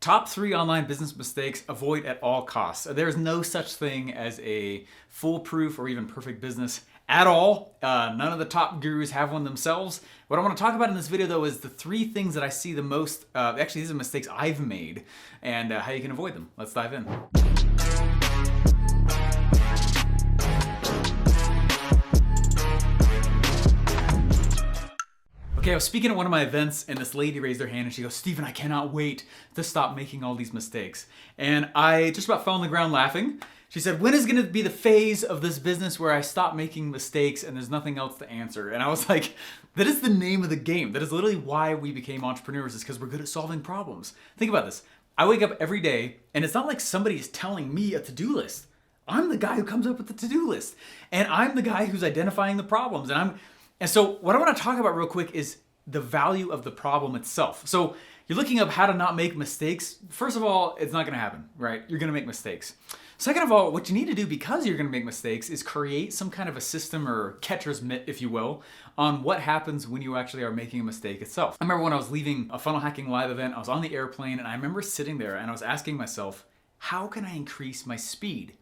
Top 3 online business mistakes avoid at all costs. There's no such thing as a foolproof or even perfect business at all. None of the top gurus have one themselves. What I want to talk about in this video though is the 3 things that I see the most, actually these are mistakes I've made and how you can avoid them. Let's dive in. Okay, I was speaking at one of my events and this lady raised her hand and she goes, "Stephen, I cannot wait to stop making all these mistakes." And I just about fell on the ground laughing. She said, "When is going to be the phase of this business where I stop making mistakes and there's nothing else to answer?" And I was like, that is the name of the game. That is literally why we became entrepreneurs, is because we're good at solving problems. Think about this. I wake up every day and it's not like somebody is telling me a to-do list. I'm the guy who comes up with the to-do list. And I'm the guy who's identifying the problems. And so what I want to talk about real quick is the value of the problem itself. So you're looking up how to not make mistakes. First of all, it's not going to happen, right? You're going to make mistakes. Second of all, what you need to do because you're going to make mistakes is create some kind of a system or catcher's mitt, if you will, on what happens when you actually are making a mistake itself. I remember when I was leaving a funnel hacking live event, I was on the airplane and I remember sitting there and I was asking myself, how can I increase my speed?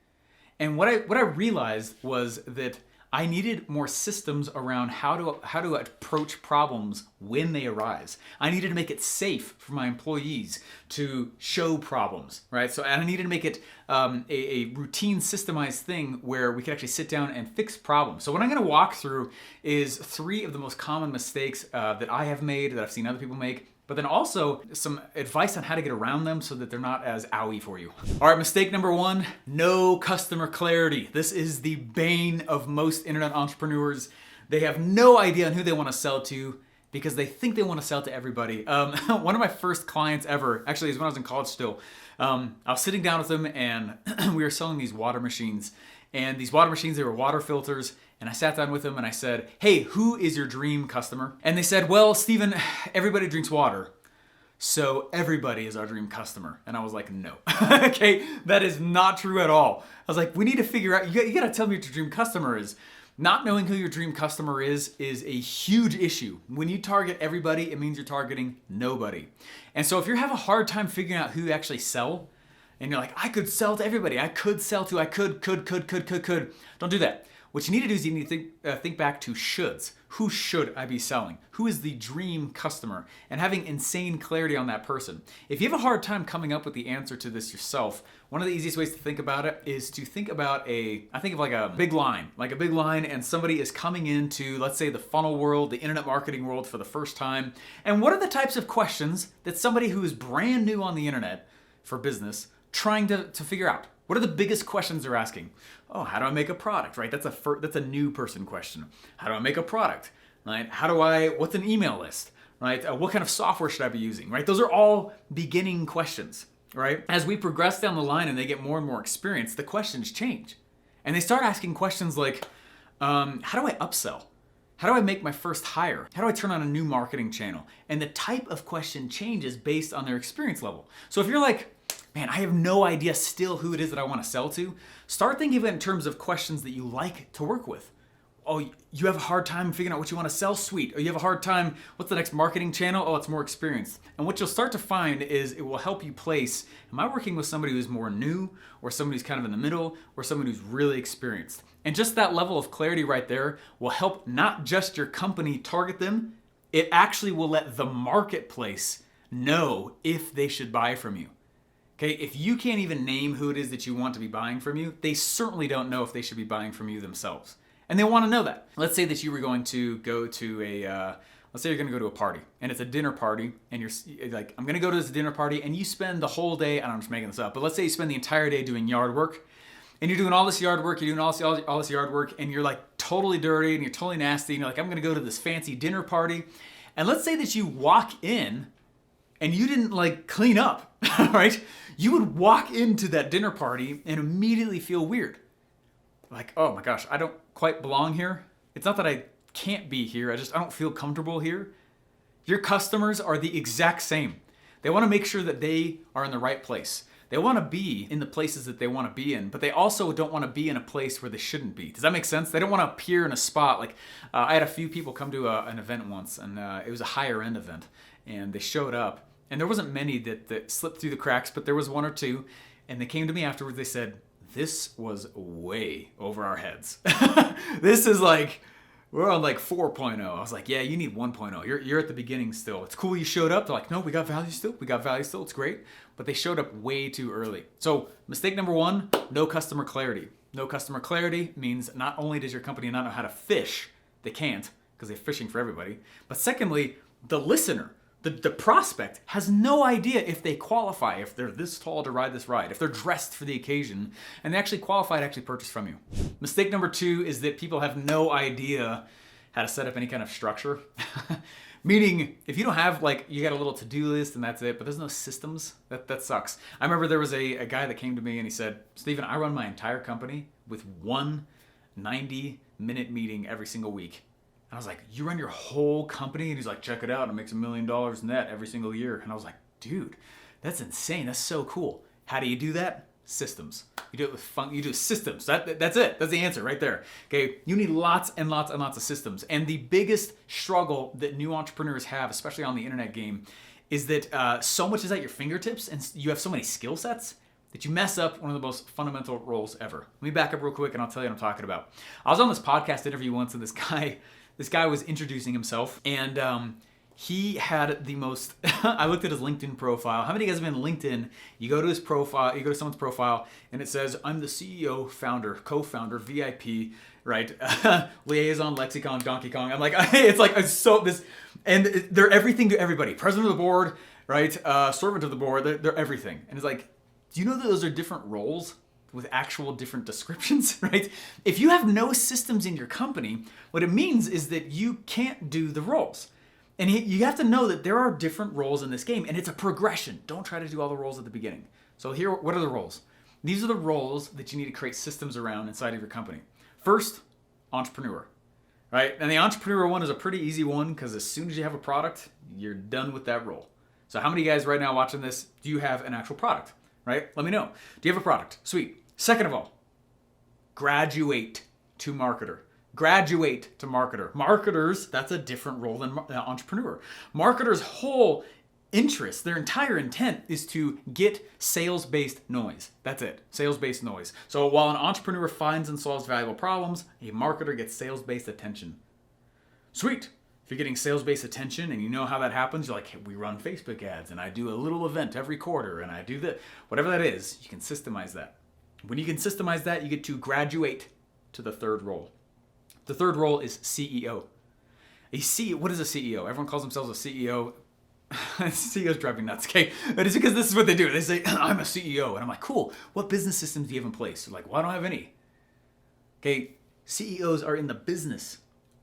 And what I realized was that I needed more systems around how to approach problems when they arise. I needed to make it safe for my employees to show problems, right? So I needed to make it a routine, systemized thing where we could actually sit down and fix problems. So what I'm going to walk through is 3 of the most common mistakes that I have made, that I've seen other people make, but then also some advice on how to get around them so that they're not as owie for you. All right, mistake number 1, no customer clarity. This is the bane of most internet entrepreneurs. They have no idea on who they want to sell to because they think they want to sell to everybody. One of my first clients ever, actually is when I was in college still, I was sitting down with them and we were selling these water machines. And these water machines, they were water filters. And I sat down with them and I said, "Hey, who is your dream customer?" And they said, "Well, Stephen, everybody drinks water, so everybody is our dream customer." And I was like, no. Okay, that is not true at all. I was like, we need to figure out, you gotta tell me what your dream customer is. Not knowing who your dream customer is a huge issue. When you target everybody, it means you're targeting nobody. And so if you have a hard time figuring out who you actually sell, and you're like, I could sell to everybody, I could. Don't do that. What you need to do is you need to think back to shoulds. Who should I be selling? Who is the dream customer? And having insane clarity on that person. If you have a hard time coming up with the answer to this yourself, one of the easiest ways to think about it is to think about I think of like a big line, and somebody is coming into, let's say, the funnel world, the internet marketing world for the first time. And what are the types of questions that somebody who is brand new on the internet for business trying to figure out? What are the biggest questions they're asking? Oh, how do I make a product, right? That's a new person question. How do I make a product, right? What's an email list, right? What kind of software should I be using, right? Those are all beginning questions, right? As we progress down the line and they get more and more experience, the questions change. And they start asking questions like, how do I upsell? How do I make my first hire? How do I turn on a new marketing channel? And the type of question changes based on their experience level. So if you're like, man, I have no idea still who it is that I want to sell to, start thinking of it in terms of questions that you like to work with. Oh, you have a hard time figuring out what you want to sell? Sweet. Or you have a hard time, what's the next marketing channel? Oh, it's more experienced. And what you'll start to find is it will help you place, am I working with somebody who's more new, or somebody who's kind of in the middle, or somebody who's really experienced? And just that level of clarity right there will help not just your company target them, it actually will let the marketplace know if they should buy from you. Okay, if you can't even name who it is that you want to be buying from you, they certainly don't know if they should be buying from you themselves. And they want to know that. Let's say that you were going to go to let's say you're going to go to a party, and it's a dinner party, and you're like, I'm going to go to this dinner party, and you spend the whole day, I'm just making this up, but let's say you spend the entire day doing yard work, and you're doing all this yard work, and you're like totally dirty, and you're totally nasty, and you're like, I'm going to go to this fancy dinner party, and let's say that you walk in, and you didn't like clean up, right? You would walk into that dinner party and immediately feel weird. Like, oh my gosh, I don't quite belong here. It's not that I can't be here, I don't feel comfortable here. Your customers are the exact same. They want to make sure that they are in the right place. They want to be in the places that they want to be in, but they also don't want to be in a place where they shouldn't be. Does that make sense? They don't want to appear in a spot. Like I had a few people come to an event once, and it was a higher end event, and they showed up, And there wasn't many that slipped through the cracks, but there was one or two. And they came to me afterwards. They said, this was way over our heads. This is like, we're on like 4.0. I was like, yeah, you need 1.0. You're at the beginning still. It's cool you showed up. They're like, no, we got value still. We got value still. It's great. But they showed up way too early. So mistake number one, no customer clarity. No customer clarity means not only does your company not know how to fish, they can't because they're fishing for everybody. But secondly, the listener, the prospect has no idea if they qualify, if they're this tall to ride this ride, if they're dressed for the occasion, and they actually qualify to actually purchase from you. Mistake number two is that people have no idea how to set up any kind of structure. Meaning, if you don't have, like, you got a little to-do list and that's it, but there's no systems, that sucks. I remember there was a guy that came to me and he said, Steven, I run my entire company with one 90-minute meeting every single week. And I was like, you run your whole company? And he's like, check it out. It makes $1 million net every single year. And I was like, dude, that's insane. That's so cool. How do you do that? Systems. You do it with fun. You do systems. That's it. That's the answer right there. Okay. You need lots and lots and lots of systems. And the biggest struggle that new entrepreneurs have, especially on the internet game, is that so much is at your fingertips and you have so many skill sets that you mess up one of the most fundamental roles ever. Let me back up real quick and I'll tell you what I'm talking about. I was on this podcast interview once and this guy was introducing himself and he had the most, I looked at his LinkedIn profile. How many of you guys have been LinkedIn? You go to his profile, you go to someone's profile and it says, I'm the CEO, founder, co-founder, VIP, right? Liaison, lexicon, Donkey Kong. I'm like, it's like, so this, and they're everything to everybody. President of the board, right? Servant of the board, they're everything. And it's like, do you know that those are different roles with actual different descriptions, right? If you have no systems in your company, what it means is that you can't do the roles. And you have to know that there are different roles in this game, and it's a progression. Don't try to do all the roles at the beginning. So here, what are the roles? These are the roles that you need to create systems around inside of your company. First, entrepreneur, right? And the entrepreneur one is a pretty easy one because as soon as you have a product, you're done with that role. So how many guys right now watching this, do you have an actual product, right? Let me know. Do you have a product? Sweet. Second of all, graduate to marketer. Graduate to marketer. Marketers, that's a different role than entrepreneur. Marketers' whole interest, their entire intent is to get sales-based noise. That's it, sales-based noise. So while an entrepreneur finds and solves valuable problems, a marketer gets sales-based attention. Sweet. If you're getting sales-based attention and you know how that happens, you're like, hey, we run Facebook ads and I do a little event every quarter and I do that. Whatever that is, you can systemize that. When you can systemize that, you get to graduate to the third role. The third role is CEO. What is a CEO? Everyone calls themselves a CEO. CEOs drive me nuts, okay? But it's because this is what they do. They say, I'm a CEO. And I'm like, cool. What business systems do you have in place? They're like, well, I don't have any. Okay, CEOs are in the business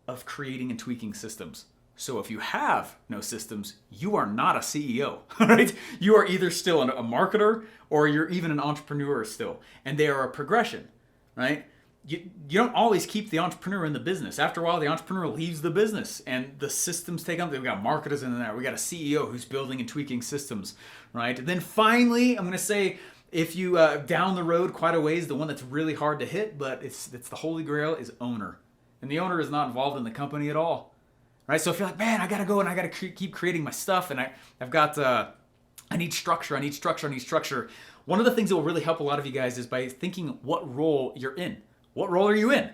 of creating and tweaking systems. So if you have no systems, you are not a CEO, right? You are either still a marketer or you're even an entrepreneur still. And they are a progression, right? You don't always keep the entrepreneur in the business. After a while, the entrepreneur leaves the business and the systems take on. We've got marketers in there. We got a CEO who's building and tweaking systems, right? And then finally, I'm going to say, if you down the road quite a ways, the one that's really hard to hit, but it's the holy grail is owner. And the owner is not involved in the company at all, right? So if you're like, man, I got to go and I got to keep creating my stuff and I've got, I need structure. One of the things that will really help a lot of you guys is by thinking what role you're in. What role are you in?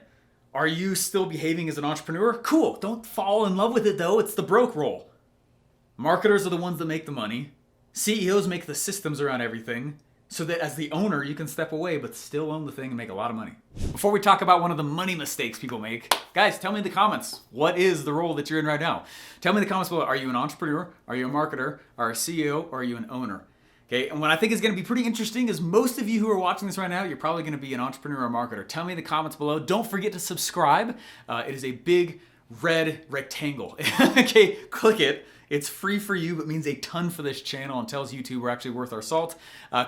Are you still behaving as an entrepreneur? Cool. Don't fall in love with it though. It's the broke role. Marketers are the ones that make the money. CEOs make the systems around everything so that as the owner, you can step away but still own the thing and make a lot of money. Before we talk about one of the money mistakes people make, guys, tell me in the comments, what is the role that you're in right now? Tell me in the comments below, are you an entrepreneur? Are you a marketer? Are you a CEO? Or are you an owner? Okay, and what I think is going to be pretty interesting is most of you who are watching this right now, you're probably going to be an entrepreneur or marketer. Tell me in the comments below. Don't forget to subscribe. It is a big red rectangle. Okay, click it. It's free for you, but means a ton for this channel and tells YouTube we're actually worth our salt.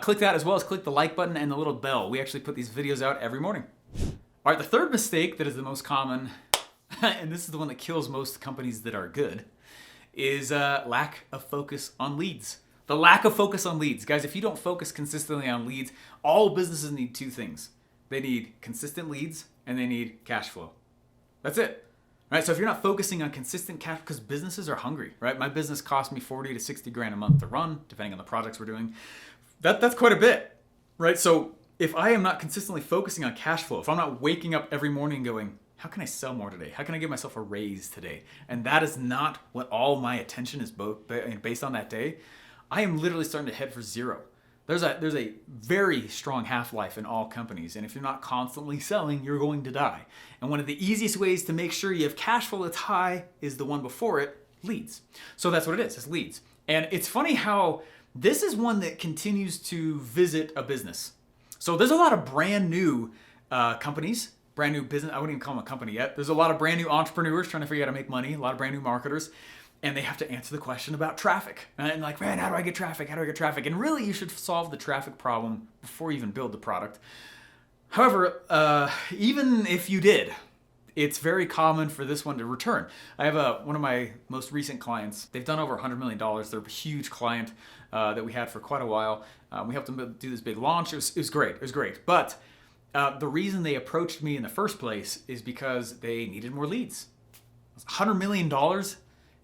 Click that as well as click the like button and the little bell. We actually put these videos out every morning. All right, the third mistake that is the most common, and this is the one that kills most companies that are good, is lack of focus on leads. The lack of focus on leads. Guys, if you don't focus consistently on leads, all businesses need two things. They need consistent leads and they need cash flow. That's it. right? So if you're not focusing on consistent cash, because businesses are hungry, right? My business cost me 40 to 60 grand a month to run, depending on the projects we're doing. That's quite a bit, right? So if I am not consistently focusing on cash flow, if I'm not waking up every morning going, how can I sell more today? How can I give myself a raise today? And that is not what all my attention is based on that day. I am literally starting to head for zero. There's a very strong half-life in all companies, and if you're not constantly selling, you're going to die. And one of the easiest ways to make sure you have cash flow that's high is the one before it, leads. So that's what it is, it's leads. And it's funny how this is one that continues to visit a business. So there's a lot of brand new companies, brand new business. I wouldn't even call them a company yet. There's a lot of brand new entrepreneurs trying to figure out how to make money, a lot of brand new marketers. And they have to answer the question about traffic. And like, man, how do I get traffic? How do I get traffic? And really, you should solve the traffic problem before you even build the product. However, even if you did, it's very common for this one to return. I have one of my most recent clients. They've done over $100 million. They're a huge client that we had for quite a while. We helped them do this big launch. It was great. It was great. But the reason they approached me in the first place is because they needed more leads. $100 million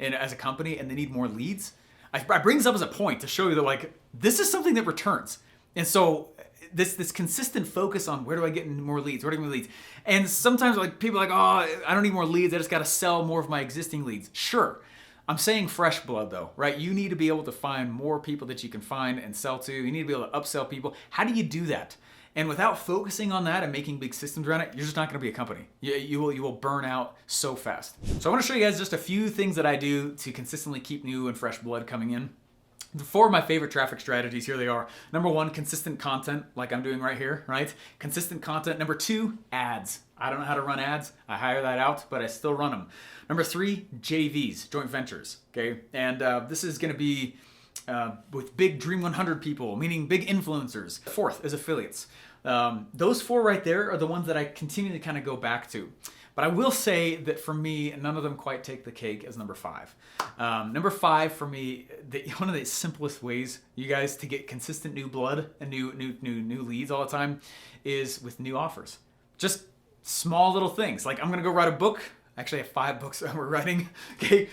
as a company, and they need more leads. I bring this up as a point to show you that like this is something that returns. And so this consistent focus on where do I get more leads? Where do I get more leads? And sometimes like people are like, oh, I don't need more leads. I just got to sell more of my existing leads. Sure. I'm saying fresh blood though, right? You need to be able to find more people that you can find and sell to. You need to be able to upsell people. How do you do that? And without focusing on that and making big systems around it, you're just not going to be a company. You will burn out so fast. So I want to show you guys just a few things that I do to consistently keep new and fresh blood coming in. The 4 of my favorite traffic strategies, here they are. Number 1, consistent content, like I'm doing right here, right? Consistent content. Number 2, ads. I don't know how to run ads. I hire that out, but I still run them. Number 3, JVs, joint ventures, okay? And this is going to be with big Dream 100 people, meaning big influencers. 4th is affiliates. Those 4 right there are the ones that I continue to kind of go back to. But I will say that for me, none of them quite take the cake as number 5. Number 5 for me, one of the simplest ways, you guys, to get consistent new blood and new leads all the time is with new offers. Just small little things. Like I'm gonna go write a book. Actually, I have 5 books that we're writing. Okay,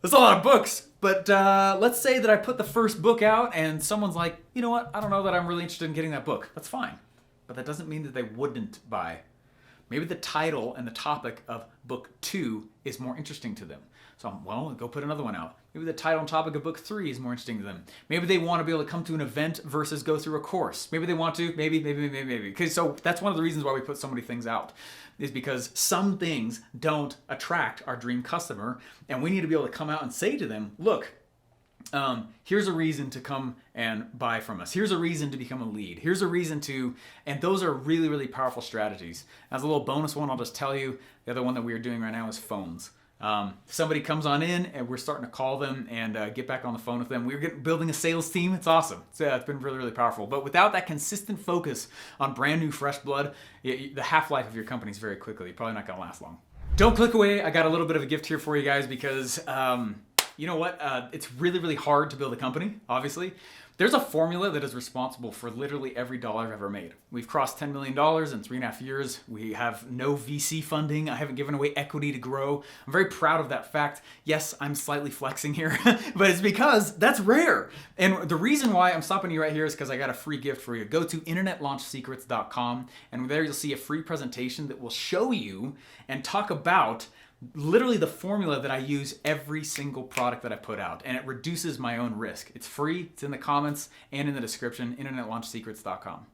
that's a lot of books. But let's say that I put the first book out and someone's like, you know what? I don't know that I'm really interested in getting that book. That's fine. But that doesn't mean that they wouldn't buy. Maybe the title and the topic of book 2 is more interesting to them. So, well, go put another one out. Maybe the title and topic of book 3 is more interesting to them. Maybe they want to be able to come to an event versus go through a course. Maybe they want to, maybe. Okay, so that's one of the reasons why we put so many things out, is because some things don't attract our dream customer, and we need to be able to come out and say to them, look, here's a reason to come and buy from us. Here's a reason to become a lead. Here's a reason to, and those are really, really powerful strategies. As a little bonus one, I'll just tell you, the other one that we are doing right now is phones. Somebody comes on in and we're starting to call them and get back on the phone with them. We're building a sales team. It's awesome. It's been really, really powerful. But without that consistent focus on brand new, fresh blood, the half-life of your company is very quickly. You're probably not going to last long. Don't click away. I got a little bit of a gift here for you guys because you know what? It's really, really hard to build a company, obviously. There's a formula that is responsible for literally every dollar I've ever made. We've crossed $10 million in 3.5 years. We have no VC funding. I haven't given away equity to grow. I'm very proud of that fact. Yes, I'm slightly flexing here, but it's because that's rare. And the reason why I'm stopping you right here is because I got a free gift for you. Go to internetlaunchsecrets.com, and there you'll see a free presentation that will show you and talk about literally the formula that I use every single product that I put out, and it reduces my own risk. It's free, it's in the comments and in the description, internetlaunchsecrets.com.